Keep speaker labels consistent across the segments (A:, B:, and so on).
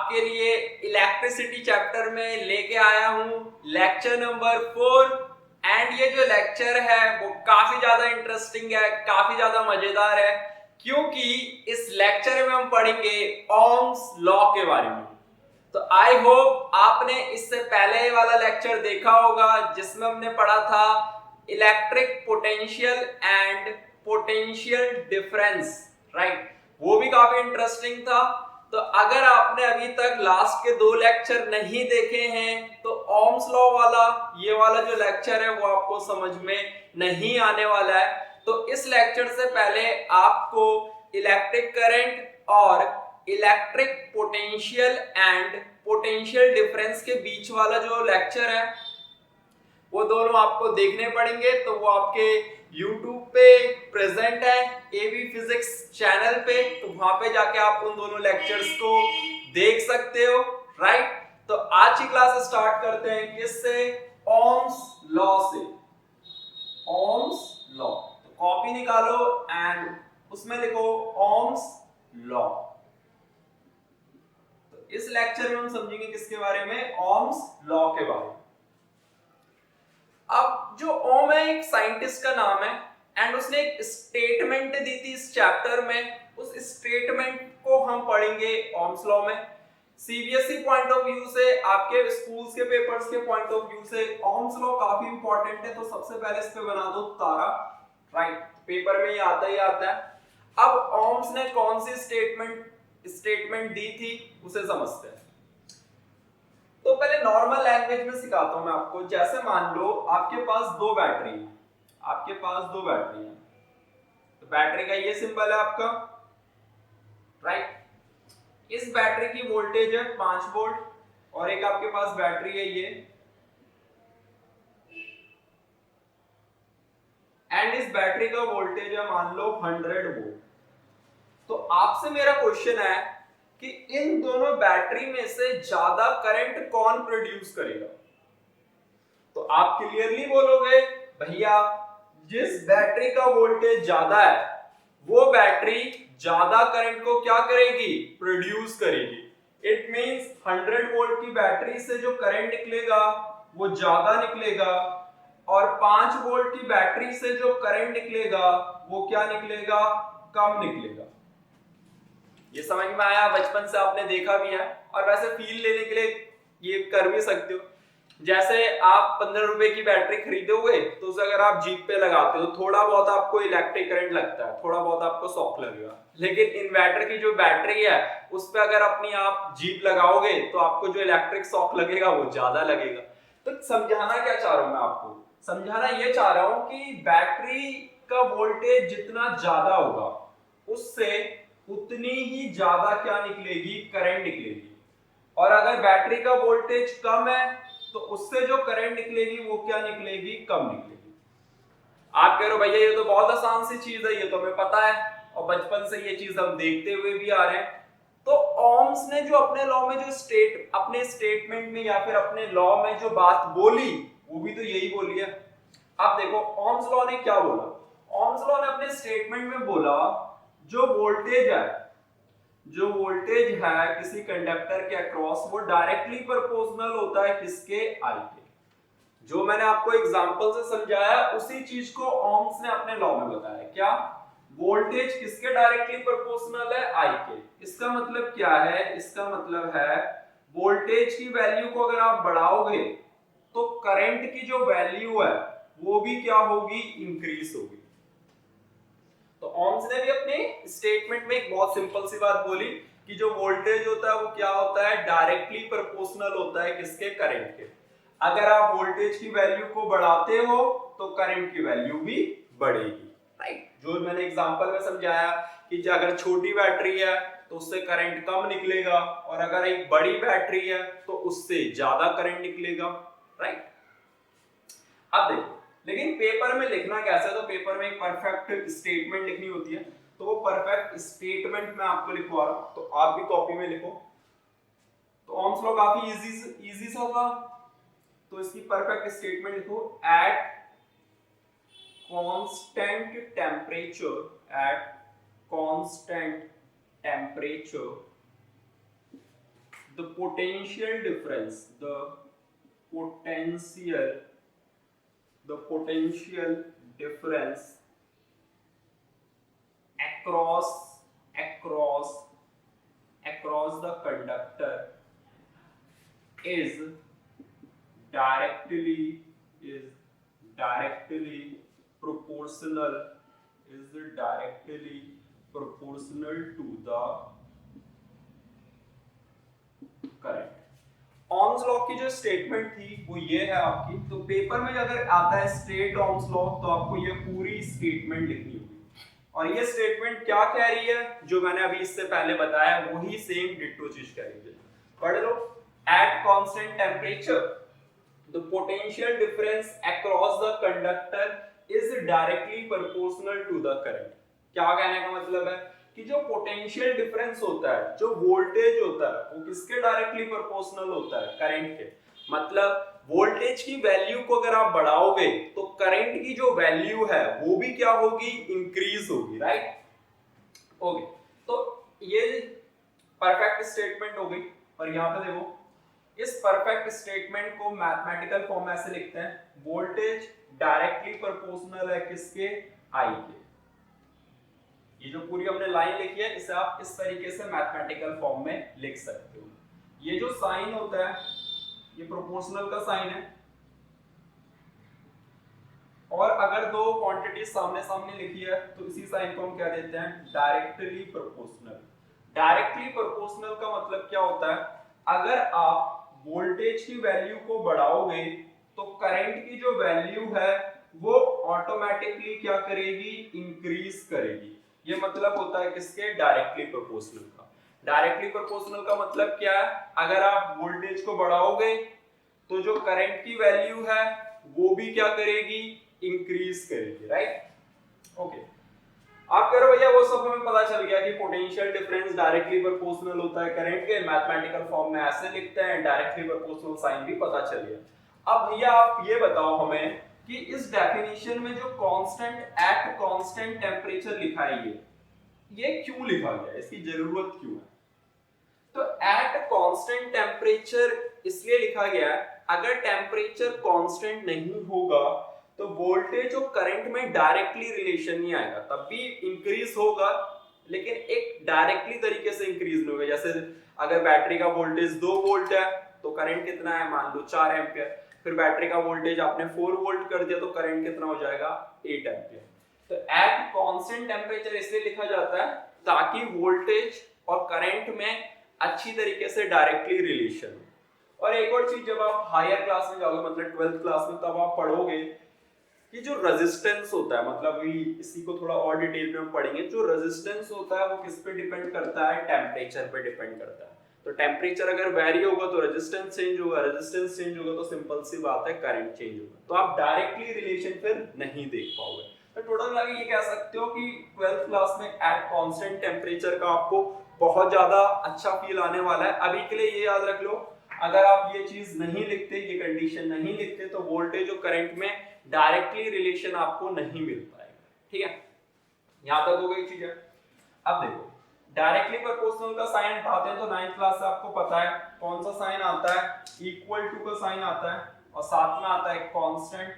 A: आपके लिए electricity chapter में लेके आया हूं लेक्चर नंबर 4। एंड ये जो लेक्चर है वो काफी ज्यादा इंटरेस्टिंग है, काफी ज्यादा मजेदार है, क्योंकि इस लेक्चर में हम पढ़ेंगे ओम्स लॉ के बारे में। तो आई होप आपने इससे पहले वाला लेक्चर देखा होगा जिसमें हमने पढ़ा था electric potential and potential difference, right. वो भी काफी इंटरेस्टिंग था। तो अगर आपने अभी तक लास्ट के 2 लेक्चर नहीं देखे हैं तो ओम्स लॉ वाला ये वाला जो लेक्चर है वो आपको समझ में नहीं आने वाला है। तो इस लेक्चर से पहले आपको इलेक्ट्रिक करंट और electric potential and potential difference के बीच वाला जो लेक्चर है वो दोनों आपको देखने पड़ेंगे। तो वो आपके YouTube पे प्रेजेंट है, एबी फिजिक्स चैनल पे, तो वहां पे जाके आप उन दोनों लेक्चर्स को देख सकते हो, राइट। तो आज की क्लास स्टार्ट करते हैं किससे? ओम्स लॉ से। ओम्स लॉ, तो कॉपी निकालो एंड उसमें लिखो ओम्स लॉ। तो इस लेक्चर में हम समझेंगे किसके बारे में? ओम्स लॉ के बारे में। अब जो ओम है एक साइंटिस्ट का नाम है एंड उसने एक स्टेटमेंट दी थी इस चैप्टर में। उस स्टेटमेंट को हम पढ़ेंगे ओम्स लॉ में। सीबीएसई पॉइंट ऑफ व्यू से, आपके स्कूल्स के पेपर्स के पॉइंट ऑफ व्यू से ओम्स लॉ काफी इंपॉर्टेंट है। तो सबसे पहले इस पे बना दो तारा, राइट। पेपर में ये आता ही आता है। अब ओम्स ने कौन सी स्टेटमेंट दी थी उसे समझते हैं। तो पहले नॉर्मल लैंग्वेज में सिखाता हूं मैं आपको। जैसे मान लो आपके पास 2 बैटरी है, आपके पास 2 बैटरी है। तो बैटरी का ये सिंबल है आपका, राइट। इस बैटरी की वोल्टेज है 5 वोल्ट और एक आपके पास बैटरी है ये, एंड इस बैटरी का वोल्टेज है मान लो 100 वोल्ट। तो आपसे मेरा क्वेश्चन है कि इन दोनों बैटरी में से ज्यादा करंट कौन प्रोड्यूस करेगा? तो आप क्लियरली बोलोगे भैया जिस बैटरी का वोल्टेज ज्यादा है वो बैटरी ज्यादा करंट को क्या करेगी? प्रोड्यूस करेगी। इट मींस 100 वोल्ट की बैटरी से जो करंट निकलेगा वो ज्यादा निकलेगा और 5 वोल्ट की बैटरी से जो करंट निकलेगा वो क्या निकलेगा? कम निकलेगा। ये समझ में आया? बचपन से आपने देखा भी है और वैसे फील लेने के लिए ये कर भी सकते हो। जैसे आप 15 रुपए की बैटरी खरीदोगे तो उसे अगर आप जीप पे लगाते हो तो थोड़ा बहुत आपको इलेक्ट्रिक करंट लगता है, थोड़ा बहुत आपको शॉक लगेगा। लेकिन इन्वर्टर की जो बैटरी है उस पे अगर अपनी आप जीप लगाओगे तो आपको जो इलेक्ट्रिक शॉक लगेगा वो ज्यादा लगेगा। तो समझाना क्या चाह रहा हूं मैं आपको? समझाना ये चाह रहा हूं कि बैटरी का वोल्टेज जितना ज्यादा होगा उससे उतनी ही ज्यादा क्या निकलेगी? करंट निकलेगी। और अगर बैटरी का वोल्टेज कम है तो उससे जो करंट निकलेगी वो क्या निकलेगी? कम निकलेगी। आप कह रहे हो भैया ये तो बहुत आसान सी चीज है, ये तो हमें पता है और बचपन से ये चीज हम देखते हुए भी आ रहे हैं। तो ओम्स ने जो अपने लॉ में जो अपने स्टेटमेंट में या फिर अपने लॉ में जो बात बोली वो भी तो यही बोली है। अब देखो ओम्स लॉ ने क्या बोला। ओम्स लॉ ने अपने स्टेटमेंट में बोला जो वोल्टेज है किसी कंडक्टर के अक्रॉस वो डायरेक्टली प्रोपोर्शनल होता है किसके? आई के। जो मैंने आपको एग्जांपल से समझाया उसी चीज को ओम्स ने अपने लॉ में बताया। क्या? वोल्टेज किसके डायरेक्टली प्रोपोर्शनल है? आई के। इसका मतलब क्या है? इसका मतलब है वोल्टेज की वैल्यू को अगर आप बढ़ाओगे तो करंट की जो वैल्यू है वो भी क्या होगी? इंक्रीज होगी। तो ओम्स ने भी अपने स्टेटमेंट में एक बहुत सिंपल सी बात बोली कि जो वोल्टेज होता है वो क्या होता है? डायरेक्टली प्रोपोर्शनल होता है किसके? करंट के। अगर आप वोल्टेज की वैल्यू को बढ़ाते हो तो करंट की वैल्यू भी बढ़ेगी, राइट। जो मैंने एग्जांपल में समझाया कि अगर छोटी बैटरी है तो उससे करंट कम निकलेगा और अगर एक बड़ी बैटरी है तो उससे ज्यादा करंट निकलेगा, राइट। अब देखो लेकिन पेपर में लिखना कैसा है? तो पेपर में एक परफेक्ट स्टेटमेंट लिखनी होती है। तो वो परफेक्ट स्टेटमेंट मैं आपको लिखवा रहा हूं, तो आप भी कॉपी में लिखो। तो ओम्स लॉ काफी इजी सा था। तो इसकी परफेक्ट स्टेटमेंट लिखो। Eight constant temperature the potential difference across the conductor is directly proportional to the current. ohms law की जो स्टेटमेंट थी वो ये है आपकी, तो पेपर में अगर आता है स्ट्रेट ohms लॉ तो आपको ये पूरी स्टेटमेंट लिखनी होगी। और ये स्टेटमेंट क्या कह रही है, जो मैंने अभी इससे पहले बताया वही सेम डिट्टो चीज कह रही है। पढ़ लो, at constant temperature the potential difference across the conductor is directly proportional to the current. क्या कहने का मतलब है कि जो पोटेंशियल डिफरेंस होता है, जो वोल्टेज होता है, वो किसके डायरेक्टली प्रोपोर्शनल होता है, करंट के। मतलब वोल्टेज की वैल्यू को अगर आप बढ़ाओगे तो करंट की जो वैल्यू है वो भी क्या होगी, इंक्रीज होगी, राइट। ओके, तो ये परफेक्ट स्टेटमेंट हो गई। और यहाँ पे देखो, इस परफेक्ट स्टेटमेंट को मैथमेटिकल फॉर्म में ऐसे लिखते हैं, वोल्टेज डायरेक्टली प्रोपोर्शनल है किसके, आई के। ये जो पूरी हमने लाइन लिखी है इसे आप इस तरीके से मैथमेटिकल फॉर्म में लिख सकते हो। ये जो साइन होता है ये प्रोपोर्शनल का साइन है, और अगर दो क्वांटिटी सामने सामने लिखी है तो इसी साइन को हम क्या देते हैं, डायरेक्टली प्रोपोर्शनल। डायरेक्टली प्रोपोर्शनल का मतलब क्या होता है, अगर आप वोल्टेज की वैल्यू को बढ़ाओगे तो करंट की जो वैल्यू है वो ऑटोमेटिकली क्या करेगी, इंक्रीज करेगी। ये मतलब होता है किसके, डायरेक्टली प्रोपोर्शनल का। डायरेक्टली प्रोपोर्शनल का मतलब क्या है, अगर आप वोल्टेज को बढ़ाओगे तो जो करंट की वैल्यू है वो भी क्या करेगी, इंक्रीज करेगी, राइट। ओके, आप कह रहे हो भैया वो सब हमें पता चल गया कि पोटेंशियल डिफरेंस डायरेक्टली प्रोपोर्शनल होता है करंट के, मैथमेटिकल फॉर्म में ऐसे लिखते हैं, डायरेक्टली प्रोपोर्शनल साइन भी पता चल गया। अब भैया आप ये बताओ हमें कि इस डेफिनेशन में जो कांस्टेंट एट कांस्टेंट टेम्परेचर लिखा है ये क्यों लिखा गया, इसकी जरूरत क्यों है। तो एट कांस्टेंट टेम्परेचर इसलिए लिखा गया है, अगर टेम्परेचर कांस्टेंट नहीं होगा तो वोल्टेज और करंट में डायरेक्टली रिलेशन नहीं आएगा, तब भी इंक्रीज होगा लेकिन एक डायरेक्टली तरीके से इंक्रीज नहीं होगा। जैसे अगर बैटरी का वोल्टेज 2 वोल्ट है तो करंट कितना है, मान लो 4 एम्पियर। फिर बैटरी का वोल्टेज आपने 4 वोल्ट कर दिया तो करंट कितना हो जाएगा, 8 एम्पियर। तो एट कांस्टेंट टेम्परेचर इसलिए लिखा जाता है ताकि वोल्टेज और करंट में अच्छी तरीके से डायरेक्टली रिलेशन हो। और एक और चीज, जब आप हायर क्लास में जाओगे, मतलब 12th क्लास में, तब आप पढ़ोगे कि जो रेजिस्टेंस होता है, मतलब इसी को थोड़ा और डिटेल में हम पढ़ेंगे, जो रेजिस्टेंस होता है वो किस पे डिपेंड करता है, टेम्परेचर पे डिपेंड करता है। तो टेम्परेचर अगर वेरी होगा तो रेजिस्टेंस चेंज होगा, रेजिस्टेंस चेंज होगा तो सिंपल सी बात है करंट चेंज होगा। तो आप डायरेक्टली रिलेशन फिर नहीं देख पाओगे। तो टोटल लगा ये कह सकते हो कि 12th क्लास में एट कांस्टेंट टेम्परेचर का आपको बहुत ज्यादा अच्छा फील आने वाला है। अभी के लिए ये याद रख लो, अगर आप ये चीज नहीं लिखते, ये कंडीशन नहीं लिखते, तो वोल्टेज और करंट में डायरेक्टली रिलेशन आपको नहीं मिल पाएगा। ठीक है, यहां तक हो गई चीज है। अब देखो, डायरेक्टली प्रोपोर्शनल का साइन उठाते हैं तो 9th क्लास से आपको पता है कौन सा साइन आता है, इक्वल टू का साइन आता है, और साथ में आता है कांस्टेंट।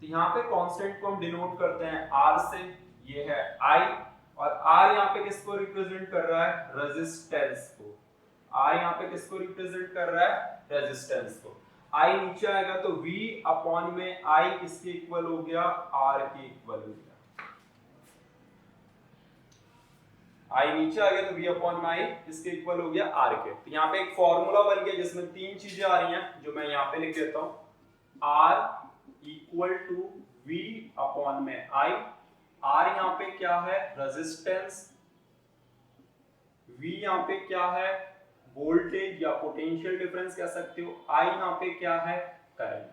A: तो यहाँ पे कांस्टेंट को हम डिनोट करते हैं R से, ये है I, और R यहाँ पे किसको रिप्रेजेंट कर रहा है, रेजिस्टेंस को। R यहाँ पे किसको रिप्रेजेंट कर रहा है, रेजिस्टेंस को। I नीचे आएगा तो V अपॉन में I किसके इक्वल हो गया, R के इक्वल हो गया। I नीचे आ गया तो V अपॉन में I किसके इक्वल हो गया, R के। तो यहाँ पे एक फॉर्मूला बन गया जिसमें 3 चीजें आ रही हैं, जो मैं यहाँ पे लिख देता हूँ। R equal to V upon में I। R यहाँ पे क्या है, रेजिस्टेंस। V यहाँ पे क्या है, वोल्टेज या पोटेंशियल डिफरेंस कह सकते हो। I यहाँ पे क्या है, करंट।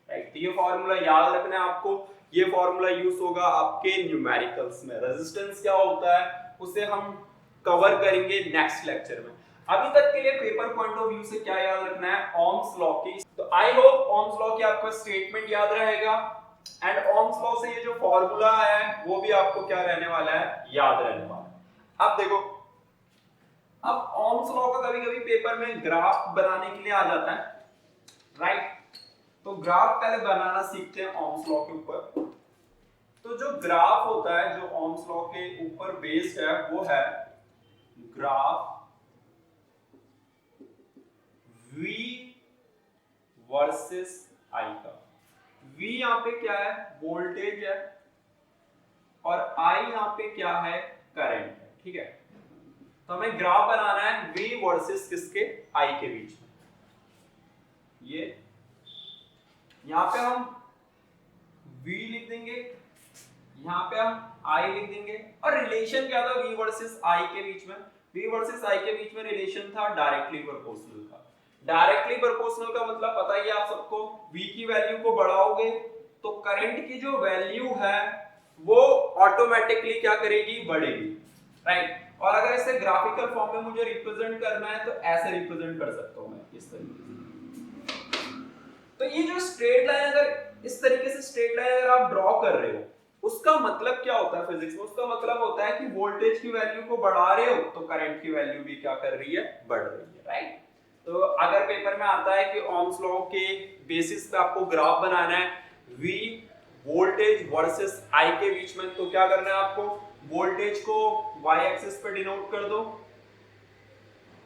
A: राइट, ये फॉर्मूला याद रखना है आपको। ये फॉर्मूला यूज होगा आपके न्यूमेरिकल्स में। रेजिस्टेंस क्या होता है उसे हम कवर करेंगे नेक्स्ट लेक्चर में। अभी तक के लिए पेपर पॉइंट ऑफ व्यू से क्या याद रखना है, ओम्स लॉ की। तो आई होप ओम्स लॉ की आपको स्टेटमेंट याद रहेगा, एंड ओम्स लॉ से ये जो फॉर्मूला है वो भी आपको क्या रहने वाला है, याद रहने वाला है। अब देखो, अब ओम्स लॉ का कभी कभी पेपर में ग्राफ बनाने के लिए आ जाता है, राइट? तो ग्राफ पहले बनाना सीखते हैं ओम्स लॉ के ऊपर। तो जो ग्राफ होता है जो ओम्स लॉ के ऊपर बेस्ड है वो है ग्राफ V वर्सेस I का। V यहाँ पे क्या है? वोल्टेज है, और I यहाँ पे क्या है? करंट है, ठीक है? तो हमें ग्राफ बनाना है V वर्सेस किसके? I के बीच में। ये यहाँ पे हम V लिख देंगे, यहाँ पे हम I लिख देंगे, और रिलेशन क्या था V वर्सेस I के बीच में? V वर्सेस I के बीच में रिलेशन था डायरेक्टली प्रोपोर्शनल का। डायरेक्टली प्रोपोर्शनल का मतलब पता ही है आप सबको, V की वैल्यू को बढ़ाओगे तो करंट की जो वैल्यू है वो ऑटोमेटिकली क्या करेगी? बढ़ेगी, राइट? और अगर इसे ग्राफिकल फॉर्म में मुझे रिप्रेजेंट करना है तो ऐसे रिप्रेजेंट कर सकता हूं मैं, इस तरीके से। तो ये जो स्ट्रेट लाइन, अगर इस तरीके से स्ट्रेट लाइन अगर आप ड्रॉ कर रहे हो, उसका मतलब क्या होता है फिजिक्स में? उसका मतलब होता है कि वोल्टेज की वैल्यू को बढ़ा रहे हो तो करंट की वैल्यू भी क्या कर रही है? बढ़ रही है, राइट? तो अगर पेपर में आता है कि ओम्स लॉ के बेसिस पे आपको ग्राफ बनाना है V वोल्टेज वर्सेस I के बीच में, तो क्या करना है आपको? वोल्टेज को y एक्सिस पे डिनोट कर दो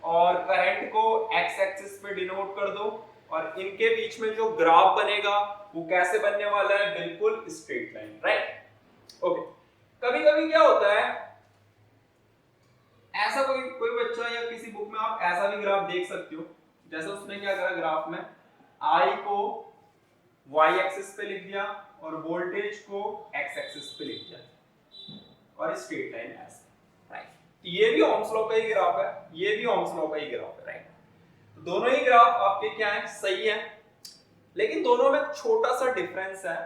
A: और करंट को x एक्सिस पे डिनोट कर दो, और इनके बीच में जो ग्राफ बनेगा वो कैसे बनने वाला है? बिल्कुल स्ट्रेट लाइन, राइट? ओके। कभी कभी क्या होता है, ऐसा कोई बच्चा या किसी बुक में आप ऐसा भी ग्राफ देख सकते हो, जैसे उसने क्या करा ग्राफ में, I को y एक्सिस पे लिख दिया और वोल्टेज को x एक्सिस पे लिख दिया, और स्ट्रेट लाइन ऐसे, राइट? ये भी ओम्स लॉ का ही ग्राफ है, ये भी ओम्स लॉ का ही ग्राफ है, राइट? तो दोनों ही ग्राफ आपके क्या है? सही है, लेकिन दोनों में छोटा सा डिफरेंस है।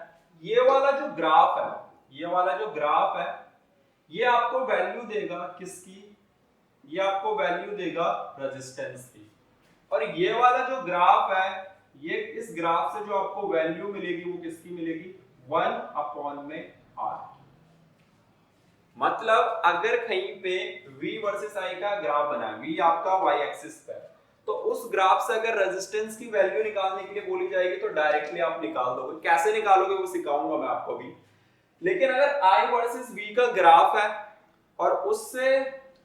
A: ये वाला जो ग्राफ है, ये वाला जो ग्राफ है, ये आपको वैल्यू देगा किसकी? ये आपको वैल्यू देगा रेजिस्टेंस की। और ये वाला जो ग्राफ है, ये इस ग्राफ से जो आपको वैल्यू मिलेगी वो किसकी मिलेगी? 1 में R। मतलब अगर कहीं पे V वर्सेस I का ग्राफ बना है, V आपका y एक्सिस पे, तो उस ग्राफ से अगर रेजिस्टेंस की वैल्यू निकालने के लिए बोली जाएगी तो डायरेक्टली आप निकाल दोगे। कैसे निकालोगे वो सिखाऊंगा मैं आपको भी। लेकिन अगर I वर्सेस V का ग्राफ है और उससे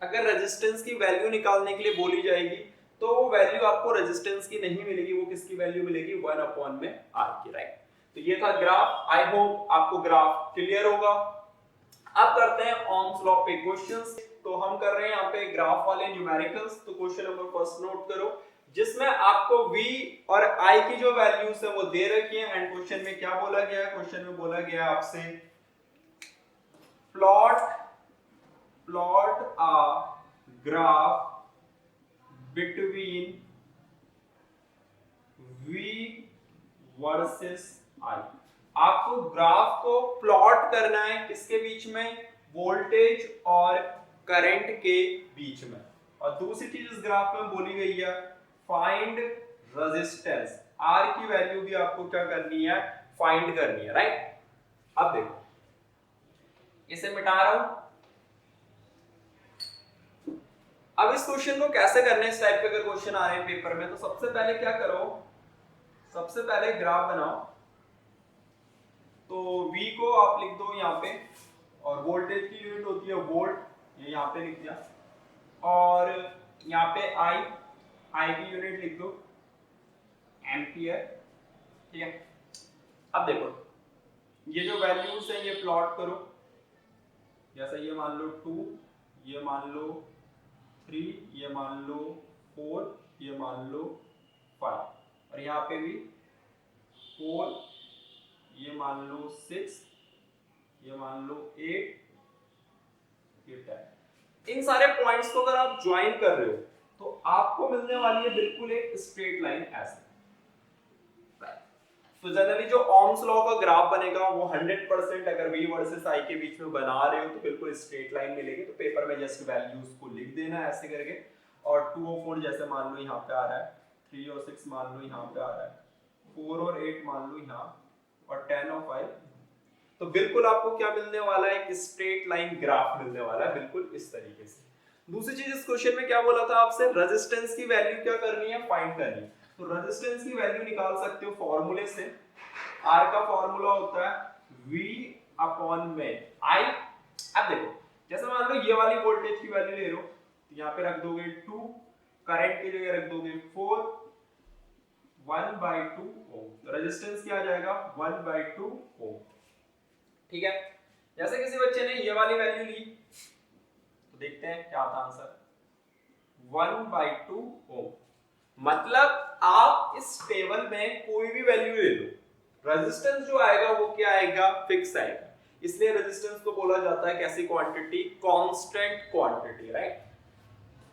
A: अगर रेजिस्टेंस की वैल्यू निकालने के लिए बोली जाएगी तो वो वैल्यू आपको रेजिस्टेंस की नहीं मिलेगी, वो किसकी वैल्यू मिलेगी? 1 में R की, राइट? तो ये था ग्राफ। आई होप आपको ग्राफ क्लियर होगा। अब करते हैं ओम्स लॉ पे क्वेश्चंस। तो हम कर रहे हैं यहाँ पे ग्राफ वाले न्यूमेरिकल्स। तो क्वेश्चन नंबर फर्स्ट नोट करो, जिसमें आपको V और I की जो वैल्यूज है वो दे रखी है। एंड क्वेश्चन में क्या बोला गया है? क्वेश्चन में बोला गया है आपसे plot a graph between V versus I। आपको ग्राफ को प्लॉट करना है किसके बीच में? वोल्टेज और करंट के बीच में। और दूसरी चीज इस ग्राफ में बोली गई है फाइंड रेजिस्टेंस। R की वैल्यू भी आपको क्या करनी है? फाइंड करनी है, राइट? अब देखो, इसे मिटा रहा हूं। अब इस क्वेश्चन को कैसे करना है? इस टाइप के अगर क्वेश्चन आ रहे हैं पेपर में, तो सबसे पहले क्या करो? सबसे पहले ग्राफ बनाओ। तो V को आप लिख दो यहाँ पे, और वोल्टेज की यूनिट होती है वोल्ट, ये यहाँ पे लिख दिया। और यहाँ पे I की यूनिट लिख दो एम्पियर, ठीक है? अब देखो, ये जो वैल्यूज है ये प्लॉट करो। जैसा ये मान लो 2, ये मान लो 3, ये मान लो 4, ये मान लो 5, और यहाँ पे भी 4, ये मान लो 6, ये मान लो 8, ये 10। इन सारे पॉइंट्स को अगर आप ज्वाइन कर रहे हो तो आपको मिलने वाली है बिल्कुल एक स्ट्रेट लाइन ऐसे। तो जनरली जो ओम्स लॉ का ग्राफ बनेगा वो 100% अगर V वर्सेस I के बीच में बना रहे हो तो बिल्कुल स्ट्रेट लाइन मिलेगी। तो पेपर में जस्ट वैल्यूज को लिख देना है ऐसे करके। और 2 और 4 जैसे मान लो यहाँ पे आ रहा है, 3 और 6 मान लो यहाँ पे आ रहा है, 4 और 8 मान लो यहाँ, और 10 और 5। तो बिल्कुल आपको क्या मिलने वाला है? एक स्ट्रेट लाइन ग्राफ मिलने वाला है, बिल्कुल इस तरीके से। दूसरी चीज इस क्वेश्चन में क्या बोला था आपसे, रेजिस्टेंस की वैल्यू क्या करनी है, फाइंड करनी है। तो रेजिस्टेंस की वैल्यू निकाल सकते हो फॉर्मूले से। आर का फॉर्मूला होता है V अपॉन में I। अब देखो जैसे मान लो ये वाली वोल्टेज की वैल्यू ले लो, तो यहाँ पे रख दोगे 2, करंट की जगह रख दोगे 4, 1/2 ओम। तो रेजिस्टेंस क्या आ जाएगा, 1/2 ओम। ठीक है, जैसे किसी बच्चे ने ये वाली वैल्यू ली तो देखते हैं क्या आता आंसर, 1/2 ओम। मतलब आप इस टेबल में कोई भी वैल्यू ले लो, रेजिस्टेंस जो आएगा वो क्या आएगा, फिक्स आएगा। इसलिए रेजिस्टेंस को बोला जाता है कैसी क्वांटिटी, कांस्टेंट क्वांटिटी, राइट।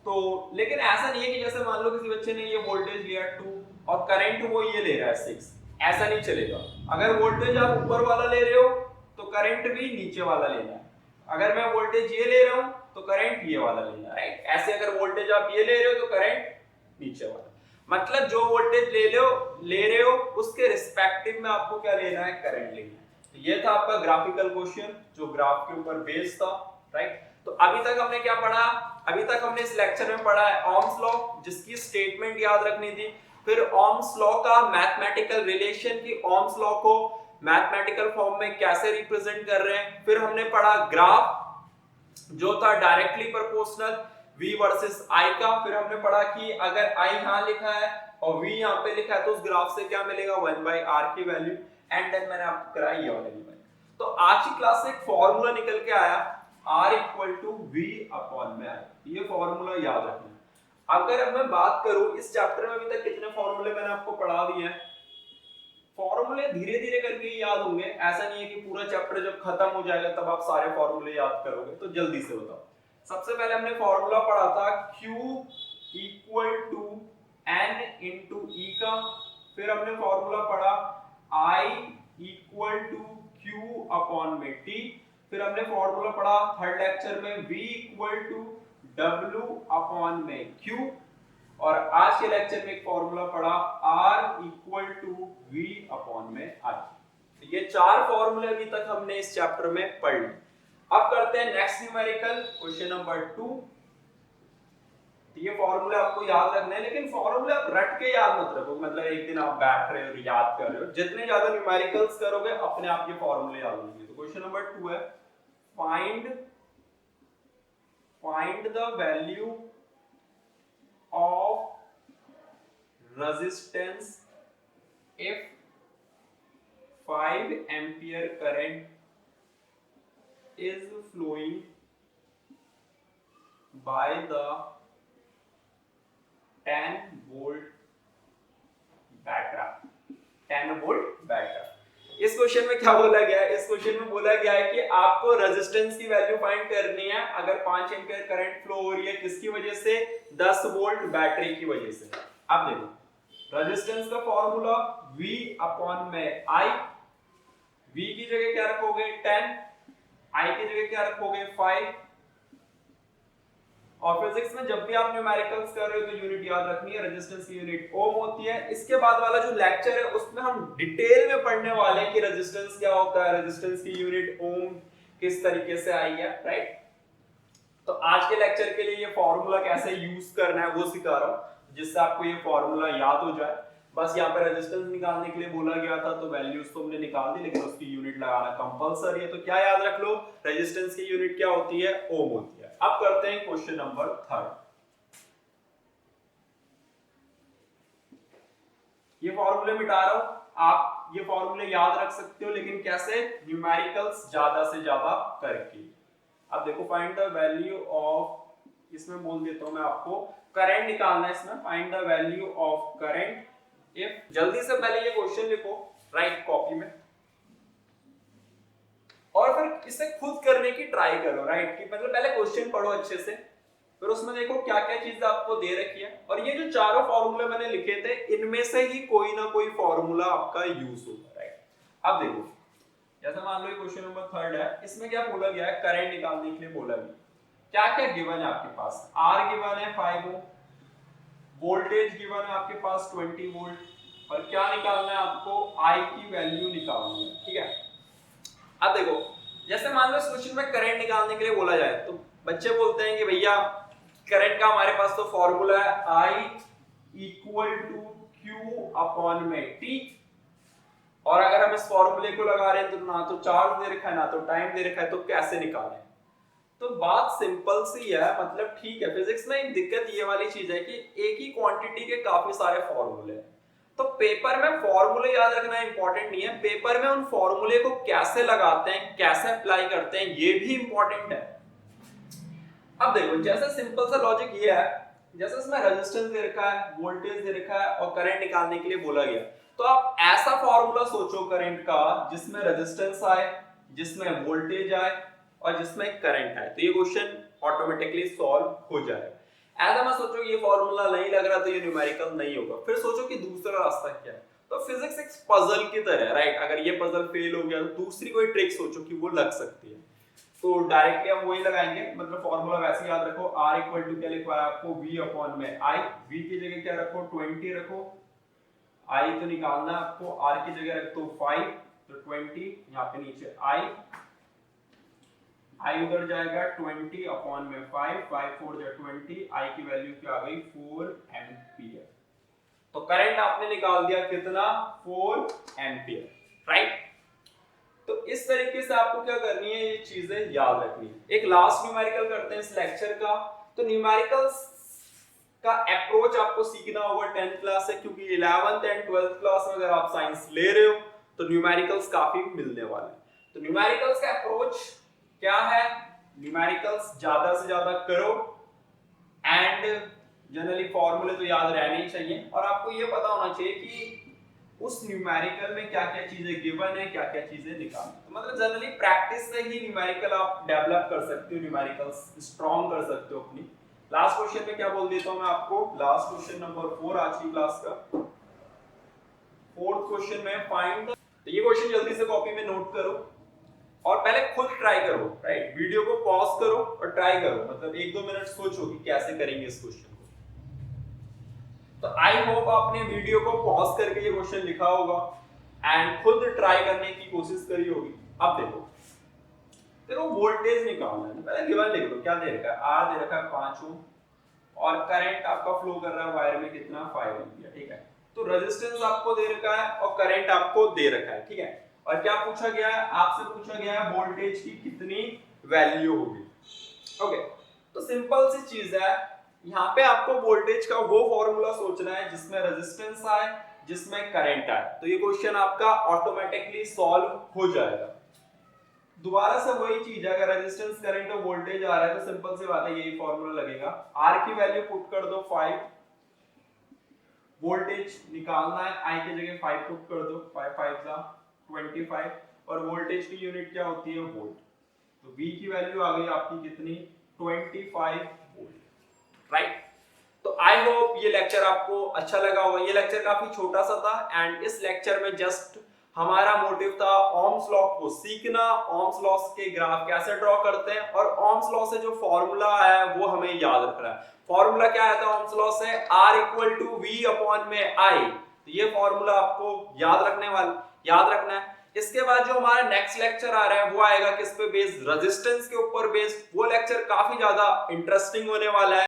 A: तो लेकिन ऐसा नहीं है कि जैसे मान लो किसी बच्चे ने ये वोल्टेज लिया 2 और करंट वो ये ले रहा है 6, ऐसा नहीं चलेगा। अगर वोल्टेज आप ऊपर वाला ले रहे हो तो करंट भी नीचे वाला लेना है। अगर मैं वोल्टेज ये ले रहा हूं तो करंट ये वाला लेना है, राइट। ऐसे अगर वोल्टेज आप ये ले रहे हो तो करंट नीचे वाला। मतलब जो वोल्टेज ले रहे हो उसके रिस्पेक्टिव में आपको क्या लेना है, करंट लेना है। तो ये था आपका ग्राफिकल क्वेश्चन जो ग्राफ के ऊपर बेस्ड था, राइट। तो अभी तक हमने क्या पढ़ा, अभी तक हमने इस लेक्चर में पढ़ा है ओम्स लॉ, जिसकी स्टेटमेंट याद रखनी थी। फिर ओम्स लॉ का मैथमेटिकल रिलेशन की ओम्स लॉ को मैथमेटिकल फॉर्म में कैसे रिप्रेजेंट कर रहे हैं। फिर हमने पढ़ा ग्राफ जो था directly proportional V versus I का। फिर हमने पढ़ा कि अगर I यहाँ लिखा है और V यहाँ पे लिखा है तो उस ग्राफ से क्या मिलेगा, 1/r की वैल्यू। एंड देन मैंने आपको कराया ये वाला वैल्यू। तो आज की क्लास से एक फॉर्मूला निकल के आया, R equal to V upon में I। ये फॉर्मूला याद रखना। अगर अब मैं बात करूं इस चैप्टर में अभी तक कितने फॉर्मूले मैंने आपको पढ़ा दिए हैं, फॉर्मूले धीरे धीरे करके ही याद होंगे। ऐसा नहीं है कि पूरा चैप्टर जब खत्म हो जाएगा तब आप सारे फॉर्मूले याद करोगे। तो जल्दी से बताओ, सबसे पहले हमने फॉर्मूला पढ़ा था Q equal to N into E का। फिर हमने फॉर्मूला पढ़ा I equal to Q upon में T। फिर हमने फॉर्मूला पढ़ा थर्ड लेक्चर में V equal to W upon में Q। और आज के लेक्चर में एक फॉर्मूला पढ़ा R equal to V upon में I। तो ये चार फॉर्मूले अभी तक हमने इस चैप्टर में पढ़ लिए। अब करते हैं नेक्स्ट न्यूमेरिकल, क्वेश्चन नंबर 2। ये फॉर्मूले आपको याद रखने हैं, लेकिन फॉर्मूले आप रट के याद मत रखो। मतलब एक दिन आप बैठ रहे हो याद कर रहे हो, जितने ज्यादा न्यूमेरिकल्स करोगे अपने आप ये फॉर्मूले याद होंगे। तो क्वेश्चन नंबर 2 है, find the value of resistance if 5 ampere current is flowing by the 10 volt battery. 10 volt battery. इस क्वेश्चन में क्या बोला गया है, इस क्वेश्चन में बोला गया है कि आपको रेजिस्टेंस की वैल्यू फाइंड करनी है अगर 5 एम्पीयर करंट फ्लो हो रही है, किसकी वजह से, 10 वोल्ट बैटरी की वजह से। अब देखो रेजिस्टेंस का फॉर्मूला V अपॉन में I। V की जगह क्या रखोगे 10, I की जगह क्या रखोगे 5। और फिजिक्स में जब भी आप न्यूमेरिकल्स कर रहे हो तो यूनिट याद रखनी है, रेजिस्टेंस की यूनिट ओम होती है। इसके बाद वाला जो लेक्चर है उसमें हम डिटेल में पढ़ने वाले हैं कि रेजिस्टेंस क्या होता है, रेजिस्टेंस की यूनिट ओम किस तरीके से आई है, राइट। तो आज के लेक्चर के लिए ये फॉर्मूला कैसे यूज करना है वो सिखा रहा हूं, जिससे आपको ये फॉर्मूला याद हो जाए। बस यहाँ पे रेजिस्टेंस निकालने के लिए बोला गया था तो वैल्यूज तो हमने निकाल दी, लेकिन उसकी यूनिट लगाना कंपलसरी है। तो क्या याद रख लो, रेजिस्टेंस की यूनिट क्या होती है, ओम होती है। अब करते हैं क्वेश्चन नंबर 3। ये फॉर्मूले मिटा रहा हूं, आप ये फॉर्मूले याद रख सकते हो, लेकिन कैसे, न्यूमेरिकल्स ज्यादा से ज्यादा करके। अब देखो फाइंड द वैल्यू ऑफ, इसमें बोल देता हूं मैं आपको, करंट निकालना है इसमें। Find the value of current if, जल्दी से पहले ये क्वेश्चन लिखो राइट कॉपी में, और फिर इसे खुद करने की ट्राई करो, राइट। कि मतलब पहले क्वेश्चन पढ़ो अच्छे से, फिर उसमें देखो क्या क्या चीजें आपको दे रखी है। और ये जो चारों फॉर्मूले मैंने लिखे थे इनमें से ही कोई ना कोई फॉर्मूला आपका यूज होगा, राइट। अब देखो जैसे मान लो ये क्वेश्चन नंबर 3 है, इसमें क्या बोला गया है, करंट निकालने के लिए बोला गया। क्या क्या गिवन है आपके पास, R गिवन है 5 ओम, वोल्टेज गिवन है आपके पास 20 वोल्ट, और क्या निकालना है आपको, I की वैल्यू निकालनी है, ठीक है। अब देखो जैसे मान लो इस क्वेश्चन में करंट निकालने के लिए बोला जाए तो बच्चे बोलते हैं कि भैया करंट का हमारे पास तो फॉर्मूला है I equal to Q upon में T, और अगर हम इस फॉर्मूले को लगा रहे हैं तो ना तो चार्ज दे रखा है ना तो टाइम दे रखा है, तो कैसे निकालें? तो बात सिंपल सी है, मतलब ठीक है, फिजिक्स में एक दिक्कत ये वाली चीज है कि एक ही क्वांटिटी के काफी सारे फॉर्मूले हैं, तो पेपर में फॉर्मूले याद रखना इंपॉर्टेंट नहीं है, पेपर में उन फॉर्मूले को कैसे लगाते हैं, कैसे अप्लाई करते हैं, ये भी इंपॉर्टेंट है। अब देखो, जैसे सिंपल सा लॉजिक ये है, जैसे इसमें रेजिस्टेंस दे रखा है, वोल्टेज दे रखा है और करंट निकालने के लिए बोला गया, तो आप ऐसा फॉर्मूला सोचो करंट का जिसमें रेजिस्टेंस आए, जिसमें वोल्टेज आए और जिसमें करंट आए, तो ये क्वेश्चन ऑटोमेटिकली सॉल्व हो जाएगा। ऐसा मत सोचो ये फॉर्मूला नहीं लग रहा तो ये न्यूमेरिकल नहीं होगा, फिर सोचो कि दूसरा रास्ता क्या है। तो फिजिक्स एक पजल की तरह है, राइट? अगर ये पजल फेल हो गया तो दूसरी कोई ट्रिक सोचो कि वो लग सकती है, तो डायरेक्टली हम वही लगाएंगे, मतलब फॉर्मूला वैसे याद रखो, R इक्वल टू क्या लिखवा है आपको, V अपॉन में I, V की जगह क्या रखो, 20 रखो, I तो निकालना आपको, R की जगह रख दो 5, तो 20, यहाँ पे नीचे I उधर जाएगा 20 अपॉन में 5, 5 4 जा 20, I की वैल्यू क्या आ गई 4 एम्पियर। तो करंट आपने निकाल दिया कितना, 4 एम्पियर, राइट? तो इस तरीके से आपको क्या करनी है, ये चीजें याद रखनी है। एक लास्ट न्यूमेरिकल करते हैं इस लेक्चर का, तो न्यूमेरिकल्स का अप्रोच आपको सीखना होगा 10th क्लास से, क्योंकि 11th एंड 12th क्लास में अगर आप साइंस ले रहे हो तो न्यूमेरिकल्स काफी मिलने वाले हैं। तो न्यूमेरिकल्स का अप्रोच क्या है, न्यूमेरिकल्स ज्यादा से ज्यादा करो, एंड जनरली फॉर्मूले तो याद रहने ही चाहिए, और आपको ये पता होना चाहिए कि उस न्यूमेरिकल में क्या क्या चीजें गिवन है, क्या क्या चीजें निकालनी। तो मतलब जनरली प्रैक्टिस से ही न्यूमेरिकल आप डेवलप कर सकते हो, न्यूमेरिकल्स स्ट्रॉन्ग कर सकते हो अपनी। लास्ट क्वेश्चन में क्या बोल देता हूं मैं आपको, लास्ट क्वेश्चन नंबर 4 आज की क्लास का, फोर्थ क्वेश्चन में फाइंड, तो ये क्वेश्चन जल्दी से कॉपी में नोट करो और पहले खुद ट्राई करो, राइट? वीडियो को पॉज करो और ट्राई करो, मतलब 1-2 मिनट सोचो कि कैसे करेंगे इस क्वेश्चन को। तो आई होप आपने वीडियो को पॉज करके ये क्वेश्चन लिखा होगा एंड खुद ट्राई करने की कोशिश करी होगी। अब देखो वोल्टेज निकालना है, पहले गिवन लिख लो, क्या दे रखा है, आर दे रखा है 5 ओम और करंट आपका फ्लो कर रहा है वायर में कितना, 5 एम्पीयर, ठीक है? तो रेजिस्टेंस आपको दे रखा है और करंट आपको दे रखा है, ठीक है? और क्या पूछा गया है, आपसे पूछा गया है वोल्टेज की कितनी वैल्यू होगी। ओके, तो सिंपल सी चीज है, यहाँ पे आपको वोल्टेज का वो फॉर्मूला सोचना है जिसमें रेजिस्टेंस आए, जिसमें करंट आए, तो ये क्वेश्चन आपका ऑटोमेटिकली सॉल्व हो जाएगा। दोबारा से वही चीज है, अगर रेजिस्टेंस, करंट और वोल्टेज आ रहा है तो सिंपल सी बात है, यही फॉर्मूला लगेगा। R की वैल्यू पुट कर दो 5, वोल्टेज निकालना है, I की जगह 5 पुट कर दो, 5 5 जा 25, और वोल्टेज की यूनिट क्या होती है, वोल्ट, तो V की वैल्यू आ गई आपकी कितनी, 25 वोल्ट, राइट? तो आई होप ये लेक्चर आपको अच्छा लगा होगा। ये लेक्चर काफी छोटा सा था एंड इस लेक्चर में जस्ट हमारा मोटिव था ओम्स लॉ को सीखना, ओम्स लॉ के ग्राफ कैसे ड्रॉ करते हैं, और ओम्स लॉ से जो फॉर्मूला है वो हमें याद रखना है। फॉर्मूला क्या आता है ओम्स लॉ से, R equal to V upon में I, तो ये फॉर्मूला आपको याद रखना है। इसके बाद जो हमारा नेक्स्ट लेक्चर आ रहा है वो आएगा किस पे बेस्ड, रेजिस्टेंस के ऊपर बेस्ड। वो लेक्चर काफी ज्यादा इंटरेस्टिंग होने वाला है।